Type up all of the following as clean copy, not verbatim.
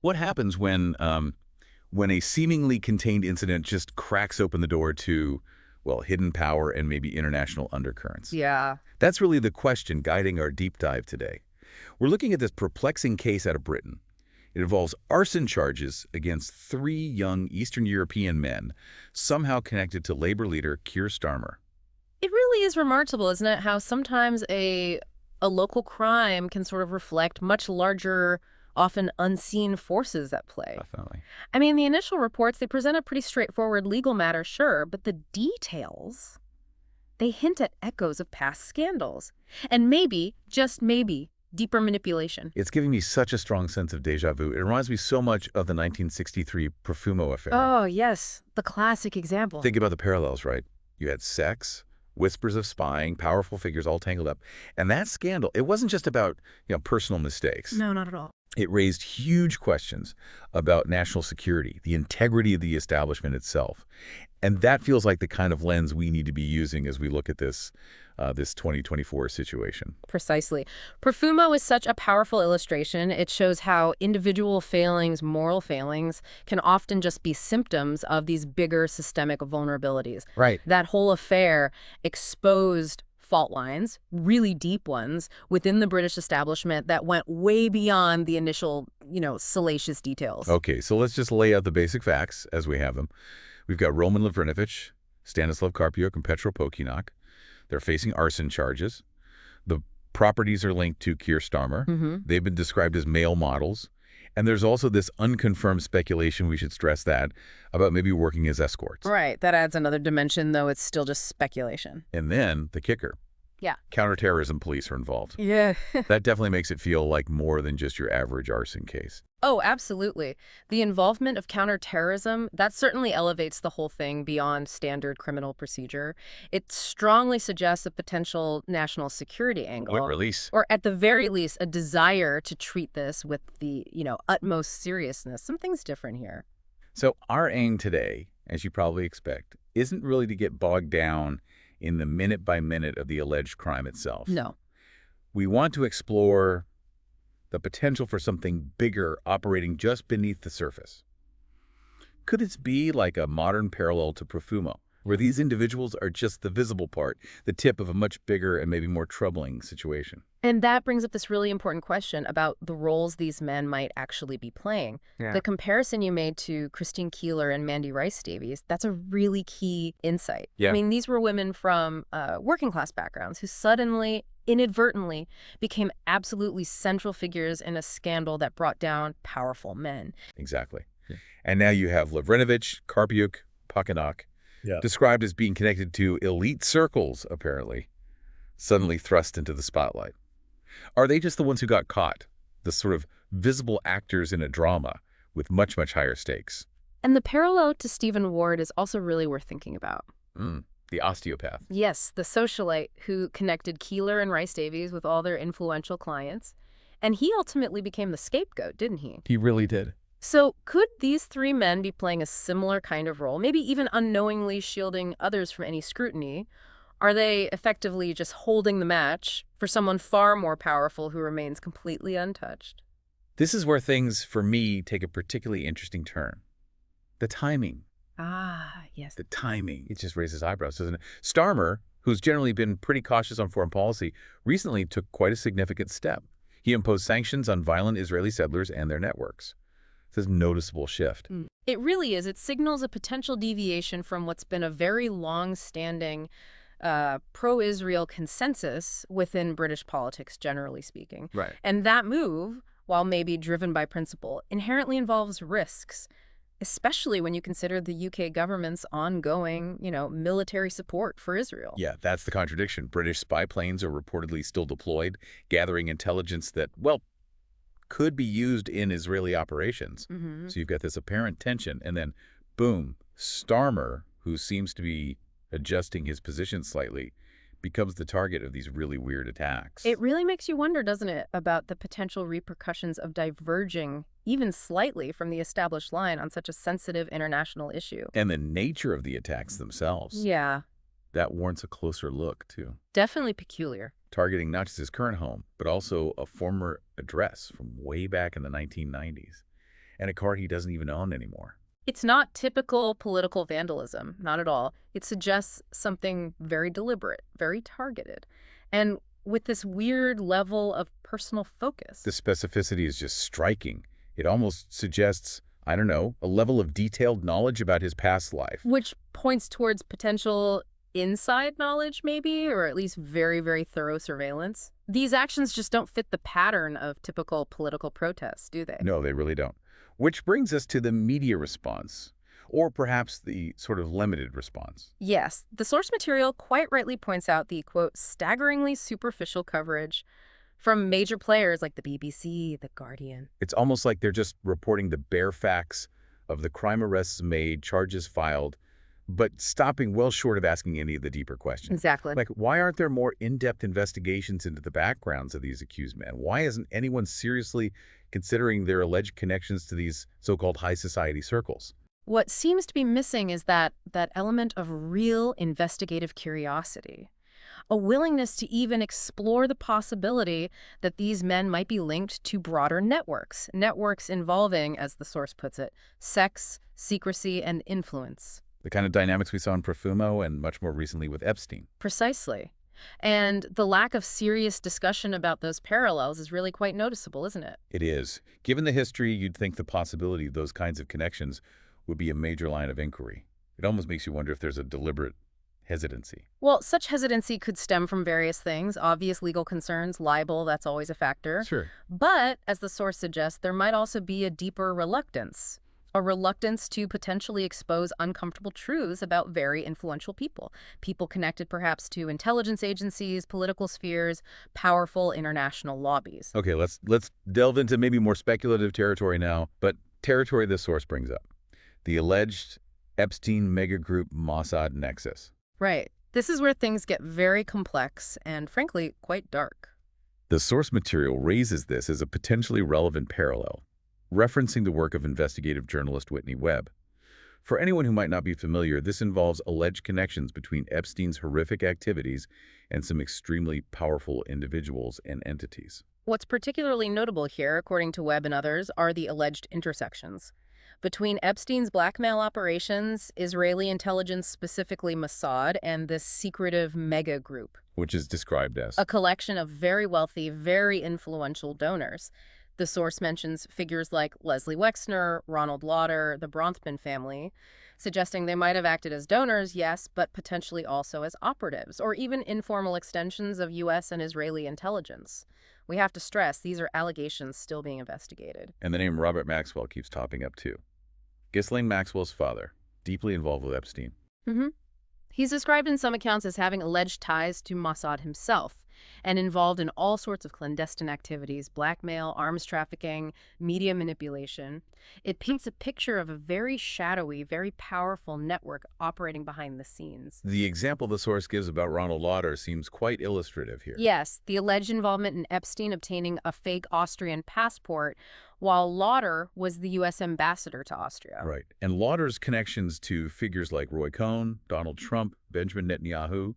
What happens when a seemingly contained incident just cracks open the door to, well, hidden power and maybe international undercurrents? Yeah. That's really the question guiding our deep dive today. We're looking at this perplexing case out of Britain. It involves arson charges against three young Eastern European men, somehow connected to Labour leader Keir Starmer. It really is remarkable, isn't it, how sometimes a local crime can sort of reflect much larger, often unseen forces at play. Definitely. I mean, the initial reports, they present a pretty straightforward legal matter, sure, but the details, they hint at echoes of past scandals. And maybe, just maybe, deeper manipulation. It's giving me such a strong sense of déjà vu. It reminds me so much of the 1963 Profumo affair. Oh, yes, the classic example. Think about the parallels, right? You had sex, whispers of spying, powerful figures all tangled up. And that scandal, it wasn't just about, personal mistakes. No, not at all. It raised huge questions about national security, the integrity of the establishment itself. And that feels like the kind of lens we need to be using as we look at this 2024 situation. Precisely. Profumo is such a powerful illustration. It shows how individual failings, moral failings, can often just be symptoms of these bigger systemic vulnerabilities. Right. That whole affair exposed fault lines, really deep ones, within the British establishment that went way beyond the initial, salacious details. Okay, so let's just lay out the basic facts as we have them. We've got Roman Lovrinovich, Stanislav Karpiuk, and Petro Pokinak. They're facing arson charges. The properties are linked to Keir Starmer. They've been described as male models. And there's also this unconfirmed speculation, we should stress that, about maybe working as escorts. Right. That adds another dimension, though it's still just speculation. And then the kicker. Yeah. Counterterrorism police are involved. Yeah. That definitely makes it feel like more than just your average arson case. Oh, absolutely. The involvement of counterterrorism, that certainly elevates the whole thing beyond standard criminal procedure. It strongly suggests a potential national security angle. What release? Or at the very least, a desire to treat this with the, utmost seriousness. Something's different here. So our aim today, as you probably expect, isn't really to get bogged down in the minute by minute of the alleged crime itself. No. We want to explore the potential for something bigger operating just beneath the surface. Could this be like a modern parallel to Profumo, where these individuals are just the visible part, the tip of a much bigger and maybe more troubling situation? And that brings up this really important question about the roles these men might actually be playing. Yeah. The comparison you made to Christine Keeler and Mandy Rice Davies, that's a really key insight. Yeah. I mean, these were women from working class backgrounds who suddenly, inadvertently, became absolutely central figures in a scandal that brought down powerful men. Exactly. Yeah. And now you have Lovrinovich, Karpiuk, Pakinak, described as being connected to elite circles, apparently, suddenly thrust into the spotlight. Are they just the ones who got caught, the sort of visible actors in a drama with much, much higher stakes? And the parallel to Stephen Ward is also really worth thinking about. The osteopath. Yes, the socialite who connected Keeler and Rice Davies with all their influential clients. And he ultimately became the scapegoat, didn't he? He really did. So could these three men be playing a similar kind of role, maybe even unknowingly shielding others from any scrutiny? Are they effectively just holding the match for someone far more powerful who remains completely untouched? This is where things, for me, take a particularly interesting turn. The timing. Ah, yes. The timing. It just raises eyebrows, doesn't it? Starmer, who's generally been pretty cautious on foreign policy, recently took quite a significant step. He imposed sanctions on violent Israeli settlers and their networks. It's a noticeable shift. It really is. It signals a potential deviation from what's been a very long-standing pro-Israel consensus within British politics, generally speaking. Right. And that move, while maybe driven by principle, inherently involves risks, especially when you consider the UK government's ongoing, military support for Israel. Yeah, that's the contradiction. British spy planes are reportedly still deployed, gathering intelligence that, well, could be used in Israeli operations. So you've got this apparent tension, and then, boom, Starmer, who seems to be adjusting his position slightly, becomes the target of these really weird attacks. It really makes you wonder, doesn't it, about the potential repercussions of diverging even slightly from the established line on such a sensitive international issue. And the nature of the attacks themselves. Yeah. That warrants a closer look, too. Definitely peculiar. Targeting not just his current home, but also a former address from way back in the 1990s. and a car he doesn't even own anymore. It's not typical political vandalism, not at all. It suggests something very deliberate, very targeted, and with this weird level of personal focus. The specificity is just striking. It almost suggests, I don't know, a level of detailed knowledge about his past life. Which points towards potential inside knowledge, maybe, or at least very, very thorough surveillance. These actions just don't fit the pattern of typical political protests, do they? No, they really don't. Which brings us to the media response, or perhaps the sort of limited response. Yes, the source material quite rightly points out the, quote, staggeringly superficial coverage from major players like the BBC, The Guardian. It's almost like they're just reporting the bare facts of the crime arrests made, charges filed, but stopping well short of asking any of the deeper questions. Exactly. Like, why aren't there more in-depth investigations into the backgrounds of these accused men? Why isn't anyone seriously considering their alleged connections to these so-called high society circles? What seems to be missing is that element of real investigative curiosity, a willingness to even explore the possibility that these men might be linked to broader networks involving, as the source puts it, sex, secrecy, and influence. The kind of dynamics we saw in Profumo and much more recently with Epstein. Precisely. And the lack of serious discussion about those parallels is really quite noticeable, isn't it? It is. Given the history, you'd think the possibility of those kinds of connections would be a major line of inquiry. It almost makes you wonder if there's a deliberate hesitancy. Well, such hesitancy could stem from various things, obvious legal concerns, libel, that's always a factor. Sure. But, as the source suggests, there might also be a deeper reluctance. A reluctance to potentially expose uncomfortable truths about very influential people. People connected perhaps to intelligence agencies, political spheres, powerful international lobbies. Okay, let's delve into maybe more speculative territory now, but territory this source brings up. The alleged Epstein megagroup Mossad nexus. Right. This is where things get very complex and, frankly, quite dark. The source material raises this as a potentially relevant parallel, referencing the work of investigative journalist Whitney Webb. For anyone who might not be familiar, this involves alleged connections between Epstein's horrific activities and some extremely powerful individuals and entities. What's particularly notable here, according to Webb and others, are the alleged intersections. Between Epstein's blackmail operations, Israeli intelligence, specifically Mossad, and this secretive mega group, Which is described as a collection of very wealthy, very influential donors. The source mentions figures like Leslie Wexner, Ronald Lauder, the Bronfman family, suggesting they might have acted as donors, yes, but potentially also as operatives, or even informal extensions of U.S. and Israeli intelligence. We have to stress these are allegations still being investigated. And the name Robert Maxwell keeps topping up too. Ghislaine Maxwell's father, deeply involved with Epstein. He's described in some accounts as having alleged ties to Mossad himself and involved in all sorts of clandestine activities, blackmail, arms trafficking, media manipulation. It paints a picture of a very shadowy, very powerful network operating behind the scenes. The example the source gives about Ronald Lauder seems quite illustrative here. Yes, the alleged involvement in Epstein obtaining a fake Austrian passport, while Lauder was the U.S. ambassador to Austria. Right. And Lauder's connections to figures like Roy Cohn, Donald Trump, Benjamin Netanyahu,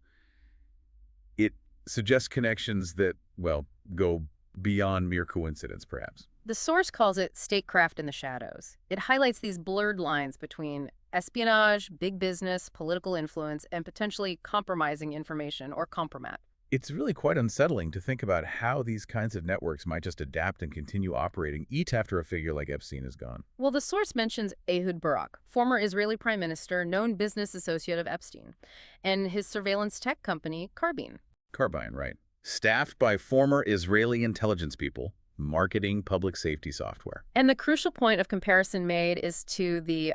it suggests connections that, well, go beyond mere coincidence, perhaps. The source calls it statecraft in the shadows. It highlights these blurred lines between espionage, big business, political influence, and potentially compromising information or compromat. It's really quite unsettling to think about how these kinds of networks might just adapt and continue operating each after a figure like Epstein is gone. Well, the source mentions Ehud Barak, former Israeli prime minister, known business associate of Epstein, and his surveillance tech company, Carbine. Carbine, right. Staffed by former Israeli intelligence people, marketing public safety software. And the crucial point of comparison made is to the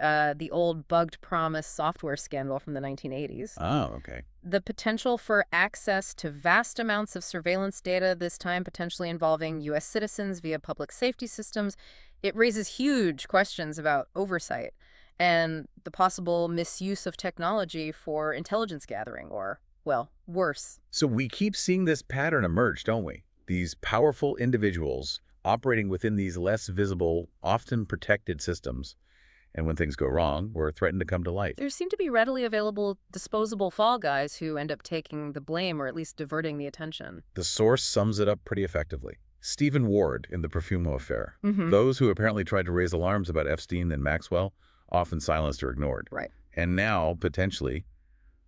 old bugged promise software scandal from the 1980s. Oh, okay. The potential for access to vast amounts of surveillance data, this time potentially involving U.S. citizens via public safety systems, it raises huge questions about oversight and the possible misuse of technology for intelligence gathering or, well, worse. So we keep seeing this pattern emerge, don't we? These powerful individuals operating within these less visible, often protected systems. And when things go wrong, we're threatened to come to light. There seem to be readily available disposable fall guys who end up taking the blame or at least diverting the attention. The source sums it up pretty effectively. Stephen Ward in the Profumo affair. Mm-hmm. Those who apparently tried to raise alarms about Epstein and Maxwell, often silenced or ignored. Right. And now, potentially,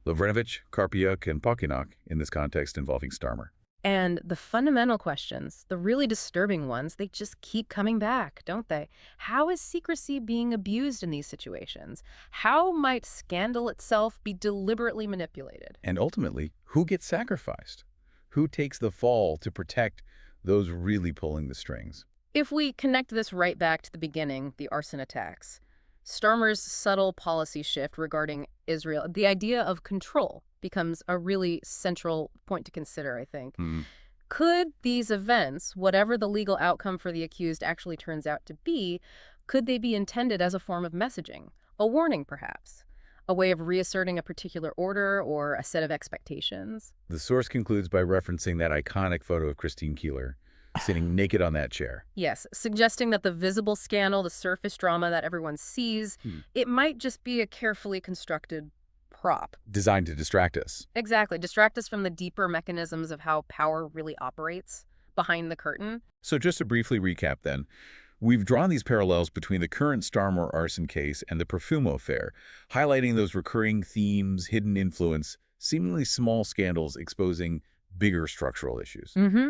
Lovrenovich, Karpiuk, and Pokinak in this context involving Starmer. And the fundamental questions, the really disturbing ones, they just keep coming back, don't they? How is secrecy being abused in these situations? How might scandal itself be deliberately manipulated? And ultimately, who gets sacrificed? Who takes the fall to protect those really pulling the strings? If we connect this right back to the beginning, the arson attacks, Starmer's subtle policy shift regarding Israel, the idea of control becomes a really central point to consider, I think. Hmm. Could these events, whatever the legal outcome for the accused actually turns out to be, could they be intended as a form of messaging? A warning, perhaps? A way of reasserting a particular order or a set of expectations? The source concludes by referencing that iconic photo of Christine Keeler sitting naked on that chair. Yes, suggesting that the visible scandal, the surface drama that everyone sees, it might just be a carefully constructed prop. Designed to distract us. Exactly. Distract us from the deeper mechanisms of how power really operates behind the curtain. So just to briefly recap then, we've drawn these parallels between the current Starmer arson case and the Profumo affair, highlighting those recurring themes, hidden influence, seemingly small scandals exposing bigger structural issues. Mm-hmm.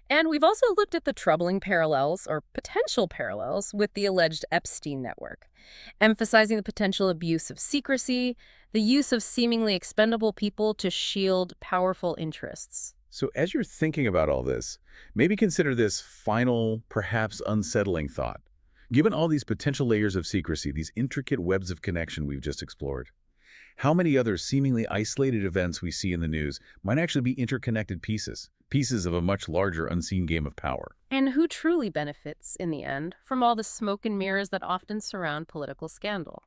And we've also looked at the troubling parallels, or potential parallels, with the alleged Epstein network, emphasizing the potential abuse of secrecy, the use of seemingly expendable people to shield powerful interests. So as you're thinking about all this, maybe consider this final, perhaps unsettling thought. Given all these potential layers of secrecy, these intricate webs of connection we've just explored, how many other seemingly isolated events we see in the news might actually be interconnected pieces of a much larger unseen game of power? And who truly benefits, in the end, from all the smoke and mirrors that often surround political scandal?